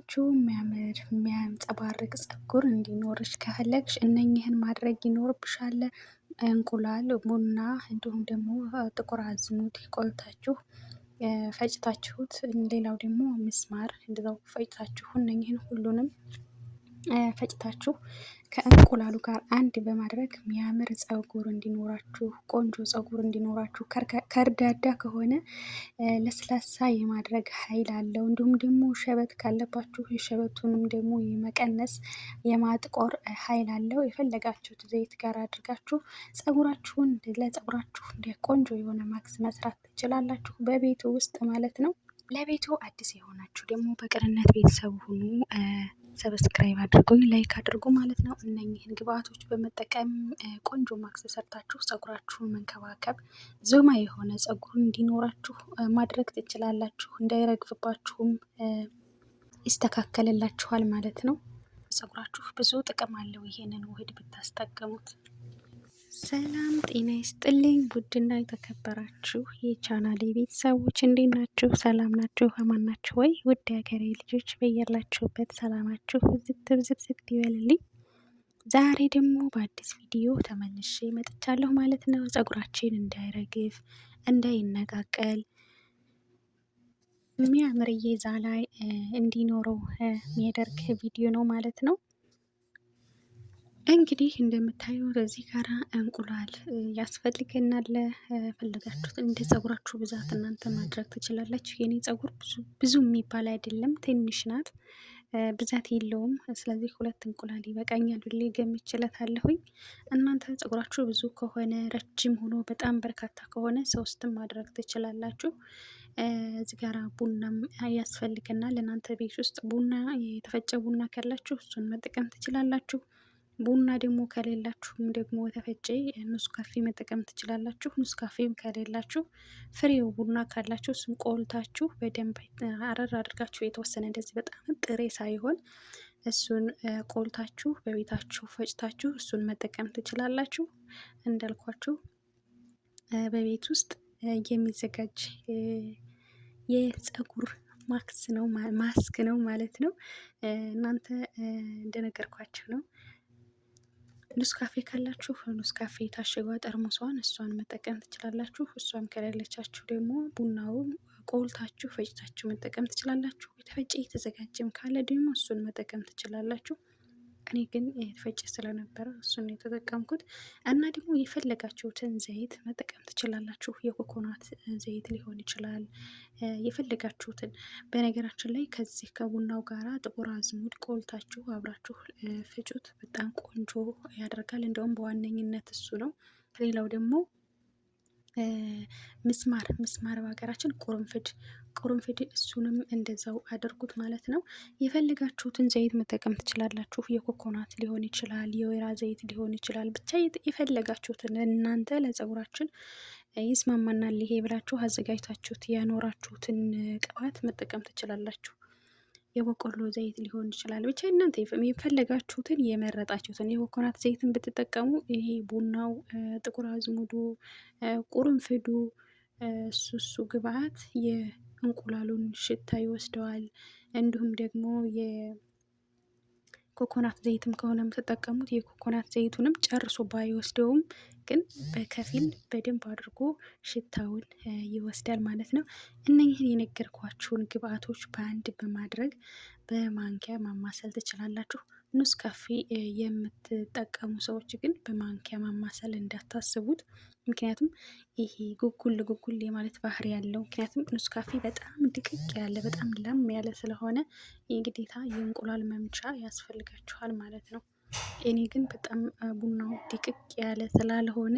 ቆንጆ የሚያምር የሚያንጸባርቅ ፀጉር እንዲኖርሽ ከፈለግሽ እነኝህን ማድረግ ይኖርብሻል። እንቁላል፣ ቡና እንዲሁም ደግሞ ጥቁር አዝሙድ ቆልታችሁ ፈጭታችሁት፣ ሌላው ደግሞ ምስማር እንደዛው ፈጭታችሁ እነኝህን ሁሉንም ፈጭታችሁ ከእንቁላሉ ጋር አንድ በማድረግ የሚያምር ፀጉር እንዲኖራችሁ፣ ቆንጆ ፀጉር እንዲኖራችሁ፣ ከርዳዳ ከሆነ ለስላሳ የማድረግ ኃይል አለው። እንዲሁም ደግሞ ሸበት ካለባችሁ የሸበቱንም ደግሞ የመቀነስ የማጥቆር ኃይል አለው። የፈለጋችሁት ዘይት ጋር አድርጋችሁ ፀጉራችሁን ለፀጉራችሁ ቆንጆ የሆነ ማክስ መስራት ትችላላችሁ፣ በቤቱ ውስጥ ማለት ነው። ለቤቱ አዲስ የሆናችሁ ደግሞ በቅንነት ቤተሰብ ሁኑ። ሰብስክራይብ አድርጉኝ፣ ላይክ አድርጉ ማለት ነው። እነኝህን ግብአቶች በመጠቀም ቆንጆ ማክስ ሰርታችሁ ፀጉራችሁን መንከባከብ፣ ዞማ የሆነ ፀጉር እንዲኖራችሁ ማድረግ ትችላላችሁ። እንዳይረግፍባችሁም ይስተካከልላችኋል ማለት ነው። ፀጉራችሁ ብዙ ጥቅም አለው ይሄንን ውህድ ብታስጠቀሙት። ሰላም ጤና ይስጥልኝ ውድና የተከበራችሁ የቻናሌ ቤተሰቦች እንዴት ናችሁ? ሰላም ናችሁ? አማን ናችሁ ወይ? ውድ ሀገሬ ልጆች በያላችሁበት ሰላማችሁ ብዝት ይበልልኝ። ዛሬ ደግሞ በአዲስ ቪዲዮ ተመልሼ መጥቻለሁ ማለት ነው። ፀጉራችን እንዳይረግፍ እንዳይነቃቀል የሚያምር እይታ ላይ እንዲኖረው የሚያደርግ ቪዲዮ ነው ማለት ነው። እንግዲህ እንደምታዩት እዚህ ጋራ እንቁላል ያስፈልገናል። ፈለጋችሁት እንደ ፀጉራችሁ ብዛት እናንተ ማድረግ ትችላላችሁ። የኔ ፀጉር ብዙ የሚባል አይደለም፣ ትንሽ ናት፣ ብዛት የለውም። ስለዚህ 2 እንቁላል ይበቃኛል ብዬ ገምቼለታለሁኝ። እናንተ ፀጉራችሁ ብዙ ከሆነ ረጅም ሆኖ በጣም በርካታ ከሆነ 3ም ማድረግ ትችላላችሁ። እዚህ ጋራ ቡናም ያስፈልገናል። እናንተ ቤት ውስጥ ቡና የተፈጨ ቡና ካላችሁ እሱን መጠቀም ትችላላችሁ። ቡና ደግሞ ከሌላችሁም ደግሞ የተፈጨ ኑስ ካፌ መጠቀም ትችላላችሁ። ኑስ ካፌም ከሌላችሁ ፍሬው ቡና ካላችሁ እሱም ቆልታችሁ በደንብ አረር አድርጋችሁ የተወሰነ እንደዚህ በጣም ጥሬ ሳይሆን እሱን ቆልታችሁ በቤታችሁ ፈጭታችሁ እሱን መጠቀም ትችላላችሁ። እንዳልኳችሁ በቤት ውስጥ የሚዘጋጅ የፀጉር ማስክ ነው ማለት ነው። እናንተ እንደነገርኳችሁ ነው። ኑስ ካፌ ካላችሁ ኑስ ካፌ የታሸገ ጠርሙሷን እሷን መጠቀም ትችላላችሁ። እሷም ከሌለቻችሁ ደግሞ ቡናውን ቆልታችሁ ፈጭታችሁ መጠቀም ትችላላችሁ። የተፈጨ የተዘጋጀም ካለ ደግሞ እሱን መጠቀም ትችላላችሁ። እኔ ግን የተፈጨ ስለነበረ እሱን የተጠቀምኩት እና ደግሞ የፈለጋችሁትን ዘይት መጠቀም ትችላላችሁ። የኮኮናት ዘይት ሊሆን ይችላል፣ የፈለጋችሁትን። በነገራችን ላይ ከዚህ ከቡናው ጋራ ጥቁር አዝሙድ ቆልታችሁ አብራችሁ ፍጩት፣ በጣም ቆንጆ ያደርጋል። እንደውም በዋነኝነት እሱ ነው። ሌላው ደግሞ ምስማር በሀገራችን ቁርንፍድ እሱንም እንደዛው አድርጉት ማለት ነው። የፈለጋችሁትን ዘይት መጠቀም ትችላላችሁ። የኮኮናት ሊሆን ይችላል፣ የወይራ ዘይት ሊሆን ይችላል። ብቻ የፈለጋችሁትን እናንተ ለፀጉራችን ይስማማናል ይሄ ብላችሁ አዘጋጅታችሁት ያኖራችሁትን ቅባት መጠቀም ትችላላችሁ። የበቆሎ ዘይት ሊሆን ይችላል። ብቻ እናንተ የፈለጋችሁትን የመረጣችሁትን የኮኮናት ዘይትን ብትጠቀሙ ይሄ ቡናው፣ ጥቁር አዝሙዱ፣ ቁርንፍዱ እሱ ግብአት የእንቁላሉን ሽታ ይወስደዋል። እንዲሁም ደግሞ የኮኮናት ዘይትም ከሆነ የምትጠቀሙት የኮኮናት ዘይቱንም ጨርሶ ባይወስደውም ግን በከፊል በደንብ አድርጎ ሽታውን ይወስዳል ማለት ነው። እነኝህን የነገርኳችሁን ግብአቶች በአንድ በማድረግ በማንኪያ ማማሰል ትችላላችሁ። ኑስ ካፌ የምትጠቀሙ ሰዎች ግን በማንኪያ ማማሰል እንዳታስቡት፣ ምክንያቱም ይሄ ጉጉል የማለት ባህሪ ያለው። ምክንያቱም ኑስ ካፌ በጣም ድቅቅ ያለ በጣም ለም ያለ ስለሆነ የግዴታ የእንቁላል መምቻ ያስፈልጋችኋል ማለት ነው። እኔ ግን በጣም ቡናው ድቅቅ ያለ ስላልሆነ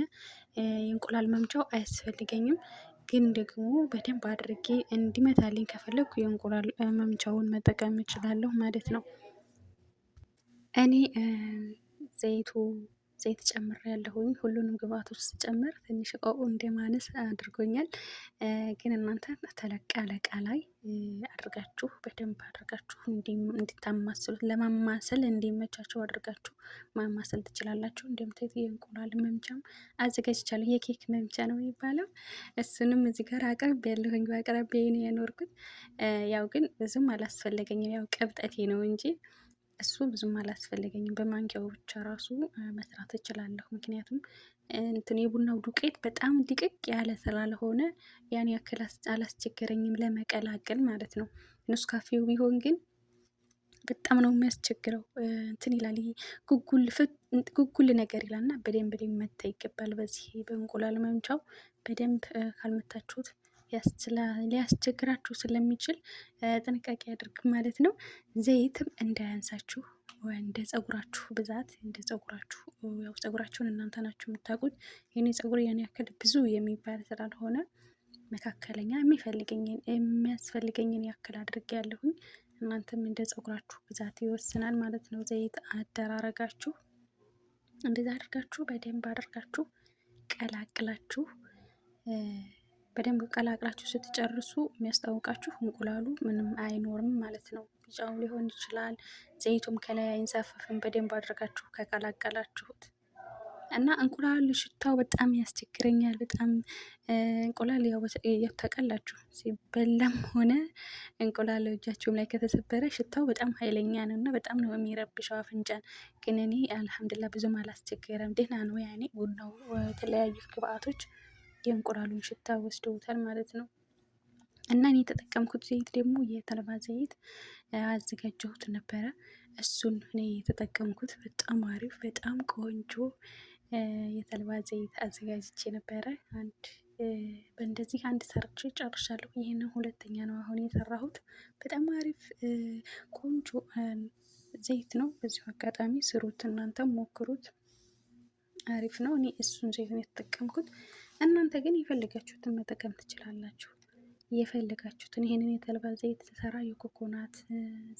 የእንቁላል መምቻው አያስፈልገኝም። ግን ደግሞ በደንብ አድርጌ እንዲመታልኝ ከፈለኩ የእንቁላል መምቻውን መጠቀም እችላለሁ ማለት ነው። እኔ ዘይት ጨምር ያለሁኝ። ሁሉንም ግብአቶች ስጨምር ትንሽ እቃው እንደማነስ አድርጎኛል። ግን እናንተ ተለቅ ያለ እቃ ላይ አድርጋችሁ በደንብ አድርጋችሁ እንዲታማስሉት ለማማሰል እንዲመቻችሁ አድርጋችሁ ማማሰል ትችላላችሁ። እንደምታዩት የእንቁላል መምቻም አዘጋጅቻለሁ። የኬክ መምቻ ነው የሚባለው። እሱንም እዚህ ጋር አቅርብ ያለሁኝ በአቅራቢያዬ ነው ያኖርኩት። ያው ግን ብዙም አላስፈለገኝም። ያው ቅብጠቴ ነው እንጂ እሱ ብዙም አላስፈለገኝም። በማንኪያው ብቻ ራሱ መስራት እችላለሁ። ምክንያቱም እንትን የቡናው ዱቄት በጣም ድቅቅ ያለ ስላልሆነ ያን ያክል አላስቸገረኝም ለመቀላቀል ማለት ነው። ኔስካፌው ቢሆን ግን በጣም ነው የሚያስቸግረው። እንትን ይላል፣ ይሄ ጉጉል ነገር ይላልና በደንብ ሊመታ ይገባል። በዚህ በእንቁላል መምቻው በደንብ ካልመታችሁት ሊያስቸግራችሁ ስለሚችል ጥንቃቄ አድርግ ማለት ነው። ዘይትም እንዳያንሳችሁ እንደ ፀጉራችሁ ብዛት፣ እንደ ፀጉራችሁ ያው ፀጉራችሁን እናንተ ናችሁ የምታውቁት። የኔ ፀጉር ያን ያክል ብዙ የሚባል ስላልሆነ መካከለኛ የሚያስፈልገኝን ያክል አድርጌ ያለሁኝ። እናንተም እንደ ፀጉራችሁ ብዛት ይወስናል ማለት ነው። ዘይት አደራረጋችሁ እንደዛ አድርጋችሁ በደንብ አድርጋችሁ ቀላቅላችሁ በደንብ ቀላቅላችሁ ስትጨርሱ የሚያስታውቃችሁ እንቁላሉ ምንም አይኖርም ማለት ነው። ቢጫው ሊሆን ይችላል፣ ዘይቱም ከላይ አይንሳፈፍም። በደንብ አድርጋችሁ ከቀላቀላችሁት እና እንቁላል ሽታው በጣም ያስቸግረኛል። በጣም እንቁላል ያው ታውቃላችሁ ሲበላም ሆነ እንቁላል እጃችሁም ላይ ከተሰበረ ሽታው በጣም ኃይለኛ ነው እና በጣም ነው የሚረብሸው አፍንጫን። ግን እኔ አልሐምዱሊላህ ብዙም አላስቸገረም፣ ደህና ነው። ያኔ ቡናው የተለያዩ ግብአቶች የእንቁላሉን ሽታ ወስደውታል ማለት ነው። እና እኔ የተጠቀምኩት ዘይት ደግሞ የተልባ ዘይት አዘጋጀሁት ነበረ። እሱን እኔ የተጠቀምኩት በጣም አሪፍ በጣም ቆንጆ የተልባ ዘይት አዘጋጅቼ ነበረ። በእንደዚህ አንድ ሰርቼ ጨርሻለሁ። ይህንን ሁለተኛ ነው አሁን የሰራሁት። በጣም አሪፍ ቆንጆ ዘይት ነው። በዚሁ አጋጣሚ ስሩት፣ እናንተም ሞክሩት። አሪፍ ነው። እኔ እሱን ዘይት ነው የተጠቀምኩት። እናንተ ግን የፈለጋችሁትን መጠቀም ትችላላችሁ። የፈለጋችሁትን ይሄንን የተልባ ዘይት ተሰራ የኮኮናት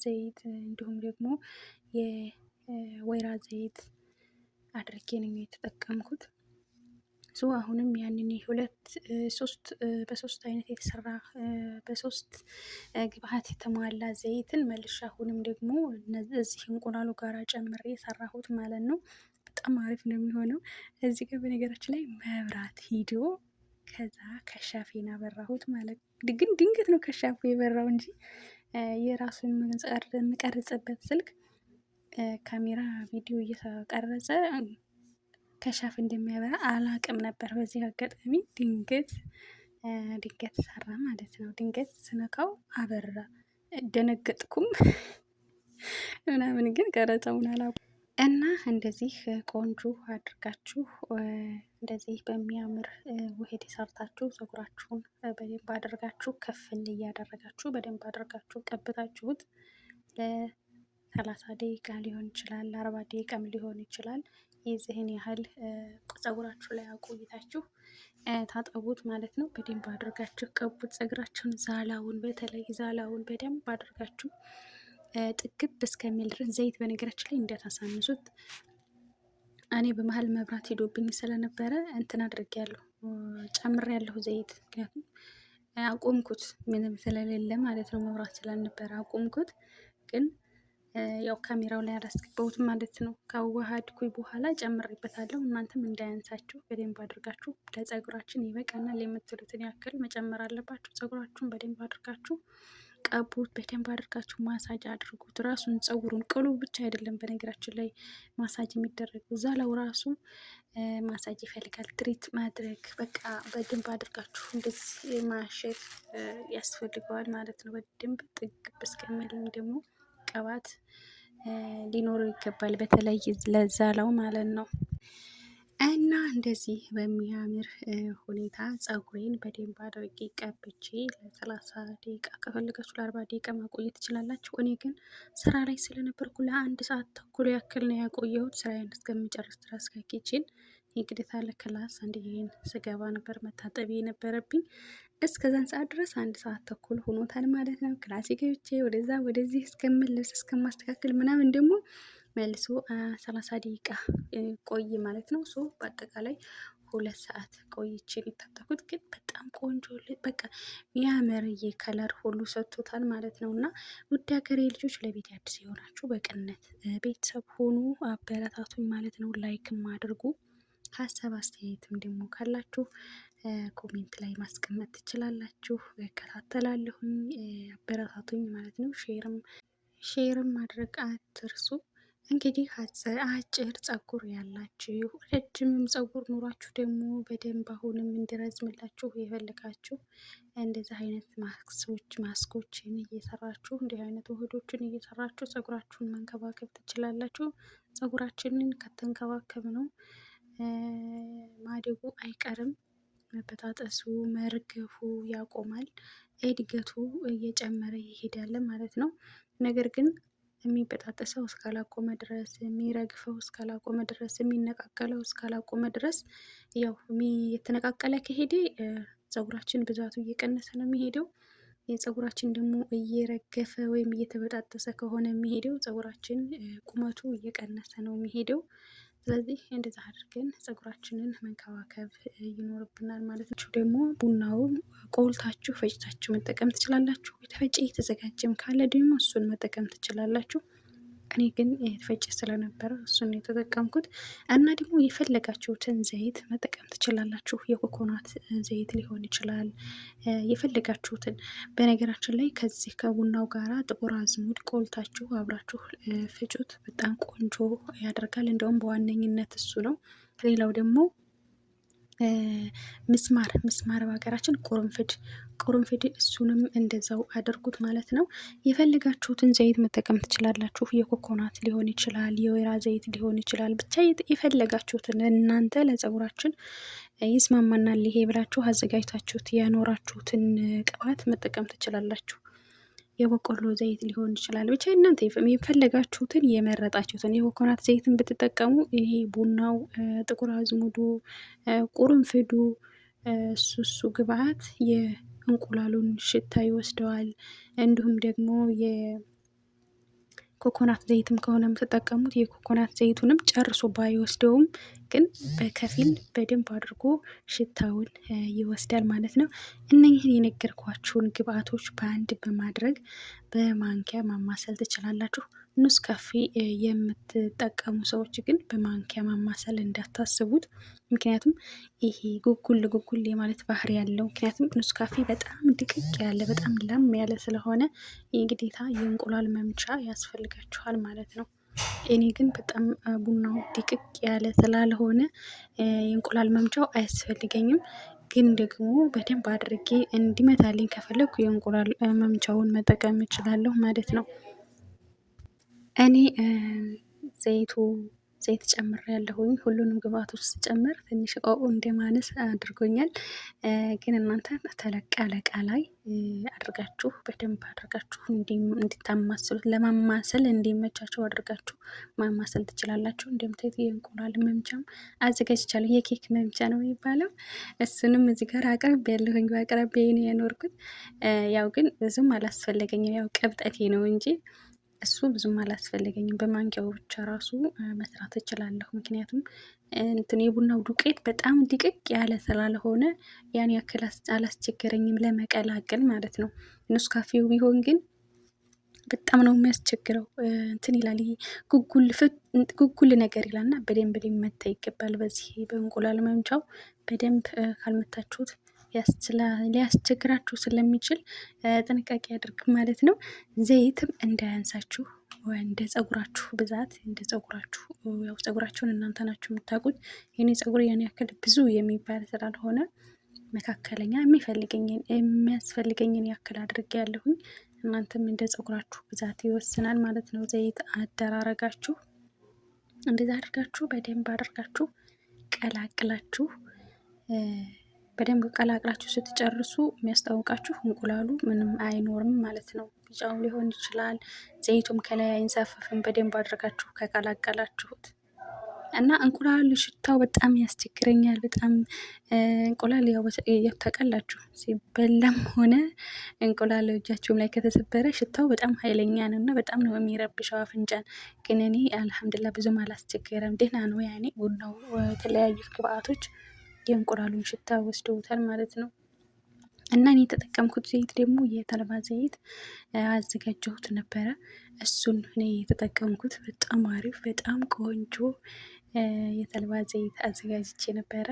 ዘይት እንዲሁም ደግሞ የወይራ ዘይት አድርጌ ነው የተጠቀምኩት። አሁንም ያንን በሶስት አይነት የተሰራ በሶስት ግብአት የተሟላ ዘይትን መልሻ አሁንም ደግሞ እዚህ እንቁላሉ ጋር ጨምሬ የሰራሁት ማለት ነው። በጣም አሪፍ ነው የሚሆነው። እዚህ ጋር በነገራችን ላይ መብራት ሂዶ ከዛ ከሻፌን አበራሁት ማለት ግን ድንገት ነው ከሻፉ የበራው እንጂ የራሱን የምቀርጽበት ስልክ ካሜራ ቪዲዮ እየተቀረጸ ከሻፍ እንደሚያበራ አላቅም ነበር። በዚህ አጋጣሚ ድንገት ሰራ ማለት ነው። ድንገት ስነካው አበራ፣ ደነገጥኩም ምናምን ግን ቀረጻውን አላውቅም። እና እንደዚህ ቆንጆ አድርጋችሁ እንደዚህ በሚያምር ውህድ ሰርታችሁ ፀጉራችሁን በደንብ አድርጋችሁ ከፍል እያደረጋችሁ በደንብ አድርጋችሁ ቀብታችሁት ለ30 ደቂቃ ሊሆን ይችላል፣ ለ40 ደቂቃም ሊሆን ይችላል። የዚህን ያህል ፀጉራችሁ ላይ አቆይታችሁ ታጠቡት ማለት ነው። በደንብ አድርጋችሁ ቀቡት ፀጉራችሁን። ዛላውን በተለይ ዛላውን በደንብ አድርጋችሁ ጥግብ እስከሚል ድረስ። ዘይት በነገራችን ላይ እንዳታሳንሱት። እኔ በመሀል መብራት ሄዶብኝ ስለነበረ እንትን አድርጌያለሁ፣ ጨምሬያለሁ ዘይት። ምክንያቱም አቆምኩት ምንም ስለሌለ ማለት ነው፣ መብራት ስላልነበረ አቆምኩት። ግን ያው ካሜራው ላይ አላስገባሁትም ማለት ነው። ካዋሃድኩኝ በኋላ ጨምሬበታለሁ። እናንተም እንዳያንሳችሁ በደንብ አድርጋችሁ ለፀጉራችን ይበቃናል የምትሉትን ያክል መጨመር አለባችሁ። ፀጉራችሁን በደንብ አድርጋችሁ ቀቡት። በደንብ አድርጋችሁ ማሳጅ አድርጉት። ራሱን ፀጉሩን ቅሉ ብቻ አይደለም በነገራችን ላይ ማሳጅ የሚደረገው ዛላው ራሱ ማሳጅ ይፈልጋል። ትሪት ማድረግ በቃ በደንብ አድርጋችሁ እንደዚህ ማሸት ያስፈልገዋል ማለት ነው። በደንብ ጥግብ እስከሚል ደግሞ ቅባት ሊኖረው ይገባል፣ በተለይ ለዛላው ማለት ነው። እና እንደዚህ በሚያምር ሁኔታ ፀጉሬን በደንብ አድርጌ ቀብቼ ለ30 ደቂቃ ከፈለጋችሁ ለ40 ደቂቃ ማቆየት ትችላላችሁ። እኔ ግን ስራ ላይ ስለነበርኩ ለ1 ሰዓት ተኩል ያክል ነው ያቆየሁት፣ ስራዬን እስከምጨርስ ድረስ ከኪችን የግዴታ ለክላስ አንድዬን ስገባ ነበር መታጠቢ የነበረብኝ። እስከዛን ሰዓት ድረስ 1 ሰዓት ተኩል ሆኖታል ማለት ነው። ክላሴ ገብቼ ወደዛ ወደዚህ እስከምለብስ እስከማስተካከል ምናምን ደግሞ መልሶ 30 ደቂቃ ቆይ ማለት ነው። ሶ በአጠቃላይ 2 ሰዓት ቆይቼ የታጠብኩት ግን በጣም ቆንጆ በቃ የሚያምርዬ ከለር ሁሉ ሰጥቶታል ማለት ነው። እና ውድ ሀገሬ ልጆች ለቤት አዲስ የሆናችሁ በቅንነት ቤተሰብ ሆኑ፣ አበረታቱኝ ማለት ነው። ላይክም አድርጉ። ሀሳብ አስተያየትም ደግሞ ካላችሁ ኮሜንት ላይ ማስቀመጥ ትችላላችሁ። እከታተላለሁኝ፣ አበረታቱኝ ማለት ነው። ሼርም ማድረግ አትርሱ። እንግዲህ አጭር ጸጉር ያላችሁ ረጅምም ጸጉር ኑሯችሁ ደግሞ በደንብ አሁንም እንዲረዝምላችሁ የፈለጋችሁ እንደዚህ አይነት ማስኮችን እየሰራችሁ እንዲህ አይነት ውህዶችን እየሰራችሁ ጸጉራችሁን መንከባከብ ትችላላችሁ። ጸጉራችንን ከተንከባከብ ነው ማደጉ አይቀርም። መበጣጠሱ መርገፉ ያቆማል። እድገቱ እየጨመረ ይሄዳል ማለት ነው። ነገር ግን የሚበጣጠሰው እስካላቆመ ድረስ፣ የሚረግፈው እስካላቆመ ድረስ፣ የሚነቃቀለው እስካላቆመ ድረስ ያው የተነቃቀለ ከሄደ ፀጉራችን ብዛቱ እየቀነሰ ነው የሚሄደው። የፀጉራችን ደግሞ እየረገፈ ወይም እየተበጣጠሰ ከሆነ የሚሄደው ፀጉራችን ቁመቱ እየቀነሰ ነው የሚሄደው። ስለዚህ እንደዛ አድርገን ፀጉራችንን መንከባከብ ይኖርብናል ማለት ነው። ደግሞ ቡናውን ቆልታችሁ ፈጭታችሁ መጠቀም ትችላላችሁ። የተፈጨ የተዘጋጀም ካለ ደግሞ እሱን መጠቀም ትችላላችሁ። እኔ ግን የተፈጨ ስለነበረ እሱን የተጠቀምኩት እና ደግሞ የፈለጋችሁትን ዘይት መጠቀም ትችላላችሁ። የኮኮናት ዘይት ሊሆን ይችላል፣ የፈለጋችሁትን። በነገራችን ላይ ከዚህ ከቡናው ጋራ ጥቁር አዝሙድ ቆልታችሁ አብራችሁ ፍጩት። በጣም ቆንጆ ያደርጋል። እንደውም በዋነኝነት እሱ ነው። ሌላው ደግሞ ምስማር በሀገራችን ቁርንፍድ እሱንም እንደዛው አድርጉት ማለት ነው። የፈለጋችሁትን ዘይት መጠቀም ትችላላችሁ። የኮኮናት ሊሆን ይችላል፣ የወይራ ዘይት ሊሆን ይችላል። ብቻ የፈለጋችሁትን እናንተ ለፀጉራችን ይስማማናል ይሄ ብላችሁ አዘጋጅታችሁት ያኖራችሁትን ቅባት መጠቀም ትችላላችሁ። የበቆሎ ዘይት ሊሆን ይችላል። ብቻ እናንተ የፈለጋችሁትን የመረጣችሁትን የኮኮናት ዘይትን ብትጠቀሙ ይሄ ቡናው፣ ጥቁር አዝሙዱ፣ ቁርንፍዱ እሱ ግብአት የእንቁላሉን ሽታ ይወስደዋል። እንዲሁም ደግሞ የኮኮናት ዘይትም ከሆነ የምትጠቀሙት የኮኮናት ዘይቱንም ጨርሶ ባይወስደውም ግን በከፊል በደንብ አድርጎ ሽታውን ይወስዳል ማለት ነው። እነኝህን የነገርኳችሁን ግብአቶች በአንድ በማድረግ በማንኪያ ማማሰል ትችላላችሁ። ኑስ ካፌ የምትጠቀሙ ሰዎች ግን በማንኪያ ማማሰል እንዳታስቡት። ምክንያቱም ይሄ ጉጉል የማለት ባህሪ ያለው፣ ምክንያቱም ኑስ ካፌ በጣም ድቅቅ ያለ በጣም ለም ያለ ስለሆነ የግዴታ የእንቁላል መምቻ ያስፈልጋችኋል ማለት ነው። እኔ ግን በጣም ቡናው ድቅቅ ያለ ስላልሆነ የእንቁላል መምቻው አያስፈልገኝም። ግን ደግሞ በደንብ አድርጌ እንዲመታልኝ ከፈለኩ የእንቁላል መምቻውን መጠቀም እችላለሁ ማለት ነው። እኔ ዘይት ጨምር ያለሁኝ ሁሉንም ግብአቶች ስጨምር ትንሽ እንደማነስ አድርጎኛል። ግን እናንተ ተለቅ ያለ እቃ ላይ አድርጋችሁ በደንብ አድርጋችሁ እንዲታማስሉት ለማማሰል እንዲመቻቸው አድርጋችሁ ማማሰል ትችላላችሁ። እንደምታዩት የእንቁላል መምቻም አዘጋጅቻለሁ። የኬክ መምቻ ነው የሚባለው። እሱንም እዚህ ጋር አቅርብ ያለሁኝ በአቅራቢያዬ ነው ያኖርኩት። ያው ግን ብዙም አላስፈለገኝም። ያው ቅብጠቴ ነው እንጂ እሱ ብዙም አላስፈለገኝም። በማንኪያው ብቻ ራሱ መስራት እችላለሁ። ምክንያቱም እንትን የቡናው ዱቄት በጣም ድቅቅ ያለ ስላልሆነ ያን ያክል አላስቸገረኝም ለመቀላቀል ማለት ነው። ኑስ ካፌው ቢሆን ግን በጣም ነው የሚያስቸግረው። እንትን ይላል፣ ይሄ ጉጉል ነገር ይላልና በደንብ ሊመታ ይገባል። በዚህ በእንቁላል መምቻው በደንብ ካልመታችሁት ሊያስቸግራችሁ ስለሚችል ጥንቃቄ አድርግ ማለት ነው። ዘይትም እንዳያንሳችሁ እንደ ፀጉራችሁ ብዛት፣ እንደ ፀጉራችሁ ያው ፀጉራችሁን እናንተ ናችሁ የምታውቁት። የኔ ፀጉር ያን ያክል ብዙ የሚባል ስላልሆነ መካከለኛ የሚያስፈልገኝን ያክል አድርጌ ያለሁኝ። እናንተም እንደ ፀጉራችሁ ብዛት ይወስናል ማለት ነው። ዘይት አደራረጋችሁ እንደዛ አድርጋችሁ በደንብ አድርጋችሁ ቀላቅላችሁ በደንብ ቀላቅላችሁ ስትጨርሱ የሚያስታውቃችሁ እንቁላሉ ምንም አይኖርም ማለት ነው። ቢጫው ሊሆን ይችላል፣ ዘይቱም ከላይ አይንሳፈፍም። በደንብ አድርጋችሁ ከቀላቀላችሁት እና እንቁላል ሽታው በጣም ያስቸግረኛል። በጣም እንቁላል ያው ታውቃላችሁ ሲበላም ሆነ እንቁላል እጃችሁም ላይ ከተሰበረ ሽታው በጣም ኃይለኛ ነው እና በጣም ነው የሚረብሸው አፍንጫን። ግን እኔ አልሐምዱሊላህ ብዙም አላስቸገረም፣ ደህና ነው። ያኔ ቡናው የተለያዩ ግብአቶች የእንቁላሉን ሽታ ወስደውታል ማለት ነው። እና እኔ የተጠቀምኩት ዘይት ደግሞ የተልባ ዘይት አዘጋጀሁት ነበረ። እሱን እኔ የተጠቀምኩት በጣም አሪፍ በጣም ቆንጆ የተልባ ዘይት አዘጋጅቼ ነበረ።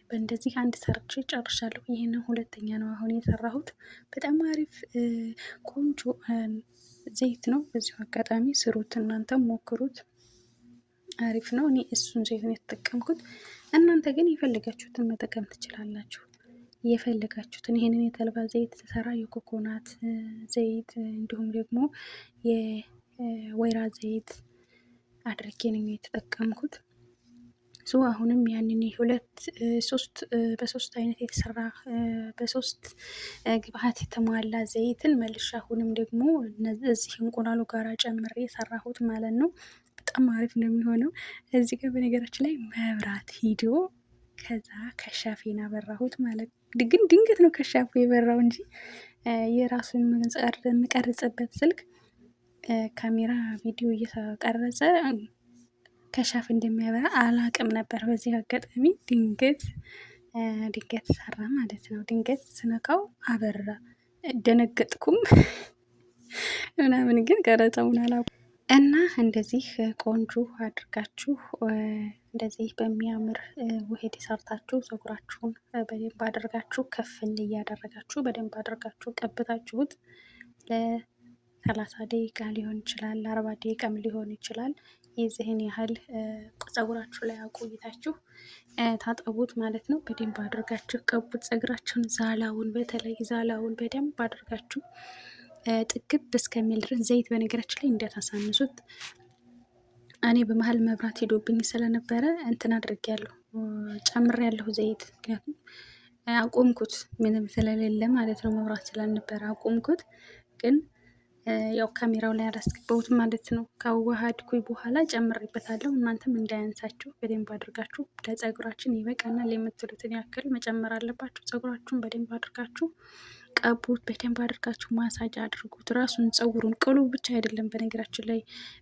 በእንደዚህ አንድ ሰርቼ ጨርሻለሁ። ይህንን ሁለተኛ ነው አሁን የሰራሁት። በጣም አሪፍ ቆንጆ ዘይት ነው። በዚሁ አጋጣሚ ስሩት፣ እናንተም ሞክሩት፣ አሪፍ ነው። እኔ እሱን ዘይት ነው የተጠቀምኩት። እናንተ ግን የፈለጋችሁትን መጠቀም ትችላላችሁ። የፈለጋችሁትን ይሄንን የተልባ ዘይት ተሰራ የኮኮናት ዘይት እንዲሁም ደግሞ የወይራ ዘይት አድርጌ ነው የተጠቀምኩት። አሁንም ያንን በሶስት አይነት የተሰራ በሶስት ግብአት የተሟላ ዘይትን መልሻ አሁንም ደግሞ እዚህ እንቁላሉ ጋር ጨምሬ የሰራሁት ማለት ነው። በጣም አሪፍ ነው የሚሆነው። እዚህ ጋር በነገራችን ላይ መብራት ሂዶ ከዛ ከሻፌን አበራሁት ማለት ግን ድንገት ነው ከሻፉ የበራው እንጂ የራሱን የምቀርጽበት ስልክ ካሜራ ቪዲዮ እየተቀረጸ ከሻፍ እንደሚያበራ አላቅም ነበር። በዚህ አጋጣሚ ድንገት ሰራ ማለት ነው። ድንገት ስነካው አበራ፣ ደነገጥኩም ምናምን ግን ቀረጻውን አላውቅም። እና እንደዚህ ቆንጆ አድርጋችሁ እንደዚህ በሚያምር ውህድ ሰርታችሁ ፀጉራችሁን በደንብ አድርጋችሁ ከፍል እያደረጋችሁ በደንብ አድርጋችሁ ቀብታችሁት ለ30 ደቂቃ ሊሆን ይችላል፣ ለ40 ደቂቃም ሊሆን ይችላል። የዚህን ያህል ፀጉራችሁ ላይ አቆይታችሁ ታጠቡት ማለት ነው። በደንብ አድርጋችሁ ቀቡት ፀጉራችሁን። ዛላውን በተለይ ዛላውን በደንብ አድርጋችሁ ጥግብ እስከሚል ድረስ። ዘይት በነገራችን ላይ እንዳታሳንሱት። እኔ በመሀል መብራት ሄዶብኝ ስለነበረ እንትን አድርጌያለሁ፣ ጨምሬያለሁ ዘይት። ምክንያቱም አቆምኩት ምንም ስለሌለ ማለት ነው፣ መብራት ስላልነበረ አቆምኩት። ግን ያው ካሜራው ላይ አላስገባሁትም ማለት ነው። ካዋሃድኩኝ በኋላ ጨምሬበታለሁ። እናንተም እንዳያንሳችሁ በደንብ አድርጋችሁ ለፀጉራችን ይበቃናል የምትሉትን ያክል መጨመር አለባችሁ። ፀጉራችሁን በደንብ አድርጋችሁ ቀቡት። በደንብ አድርጋችሁ ማሳጅ አድርጉት። ራሱን ፀጉሩን ቅሉ ብቻ አይደለም በነገራችን ላይ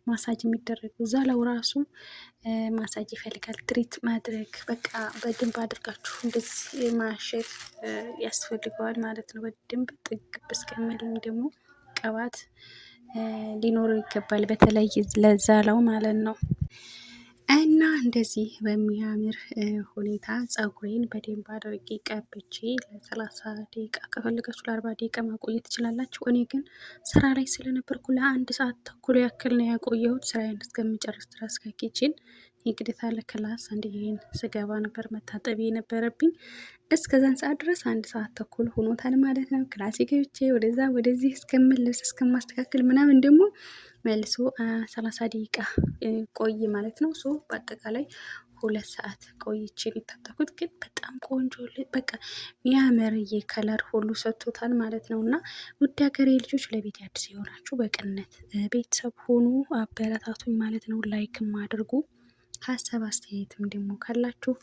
ማሳጅ የሚደረገው ዛላው ራሱ ማሳጅ ይፈልጋል። ትሪት ማድረግ በቃ በደንብ አድርጋችሁ እንደዚህ ማሸት ያስፈልገዋል ማለት ነው። በደንብ ጥግብ እስከሚልም ደግሞ ቅባት ሊኖረው ይገባል፣ በተለይ ለዛላው ማለት ነው። እና እንደዚህ በሚያምር ሁኔታ ፀጉሬን በደንብ አድርጌ ቀብቼ ለ30 ደቂቃ ከፈለጋችሁ ለ40 ደቂቃ ማቆየት ትችላላችሁ። እኔ ግን ስራ ላይ ስለነበርኩ ለ1 ሰዓት ተኩል ያክል ነው ያቆየሁት፣ ስራዬን እስከሚጨርስ ድረስ ከኪችን የግዴታ ለክላስ አንድዬን ስገባ ነበር መታጠቢ የነበረብኝ። እስከዛን ሰዓት ድረስ 1 ሰዓት ተኩል ሆኖታል ማለት ነው። ክላሴ ገብቼ ወደዛ ወደዚህ እስከምል ልብስ እስከማስተካከል ምናምን ደግሞ መልሶ 30 ደቂቃ ቆይ ማለት ነው። በአጠቃላይ 2 ሰዓት ቆይቼ የታጠብኩት። ግን በጣም ቆንጆ በቃ የሚያምር የከለር ሁሉ ሰጥቶታል ማለት ነው። እና ውድ ሀገሬ ልጆች ለቤት አዲስ የሆናችሁ በቅንነት ቤተሰብ ሆኑ፣ አበረታቱኝ ማለት ነው። ላይክም አድርጉ። ሀሳብ አስተያየትም ደግሞ ካላችሁ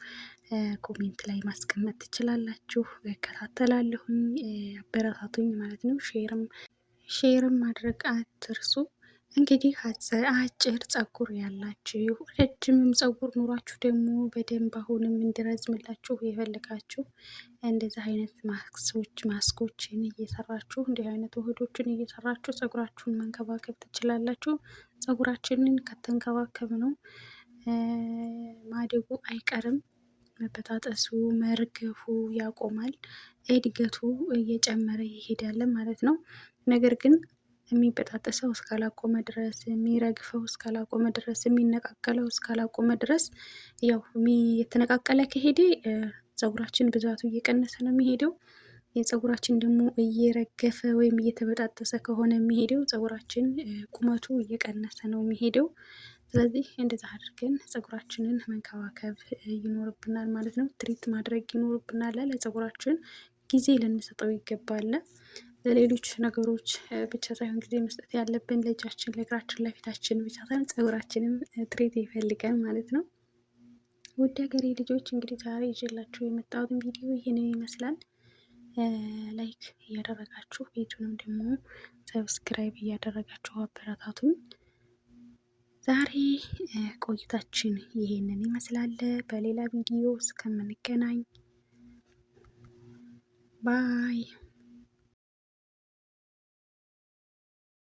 ኮሜንት ላይ ማስቀመጥ ትችላላችሁ። እከታተላለሁኝ፣ አበረታቱኝ ማለት ነው። ሼርም ማድረግ አትርሱ። እንግዲህ አጭር ፀጉር ያላችሁ ረጅምም ፀጉር ኑሯችሁ ደግሞ በደንብ አሁንም እንዲረዝምላችሁ የፈለጋችሁ እንደዚህ አይነት ማስኮችን እየሰራችሁ እንዲህ አይነት ውህዶችን እየሰራችሁ ፀጉራችሁን መንከባከብ ትችላላችሁ። ፀጉራችንን ከተንከባከብ ነው ማደጉ አይቀርም፣ መበጣጠሱ መርገፉ ያቆማል፣ እድገቱ እየጨመረ ይሄዳል ማለት ነው። ነገር ግን የሚበጣጠሰው እስካላቆመ ድረስ፣ የሚረግፈው እስካላቆመ ድረስ፣ የሚነቃቀለው እስካላቆመ ድረስ ያው የተነቃቀለ ከሄደ ፀጉራችን ብዛቱ እየቀነሰ ነው የሚሄደው። የፀጉራችን ደግሞ እየረገፈ ወይም እየተበጣጠሰ ከሆነ የሚሄደው ፀጉራችን ቁመቱ እየቀነሰ ነው የሚሄደው። ስለዚህ እንደዛ አድርገን ፀጉራችንን መንከባከብ ይኖርብናል ማለት ነው። ትሪት ማድረግ ይኖርብናል። ለፀጉራችን ጊዜ ልንሰጠው ይገባል። ለሌሎች ነገሮች ብቻ ሳይሆን ጊዜ መስጠት ያለብን ለእጃችን፣ ለእግራችን፣ ለፊታችን ብቻ ሳይሆን ፀጉራችንም ትሬት ይፈልጋል ማለት ነው። ውድ ሀገሬ ልጆች እንግዲህ ዛሬ ይዤላችሁ የመጣሁትን ቪዲዮ ይህንን ይመስላል። ላይክ እያደረጋችሁ ቤቱንም ደግሞ ሰብስክራይብ እያደረጋችሁ አበረታቱኝ። ዛሬ ቆይታችን ይሄንን ይመስላል። በሌላ ቪዲዮ እስከምንገናኝ ባይ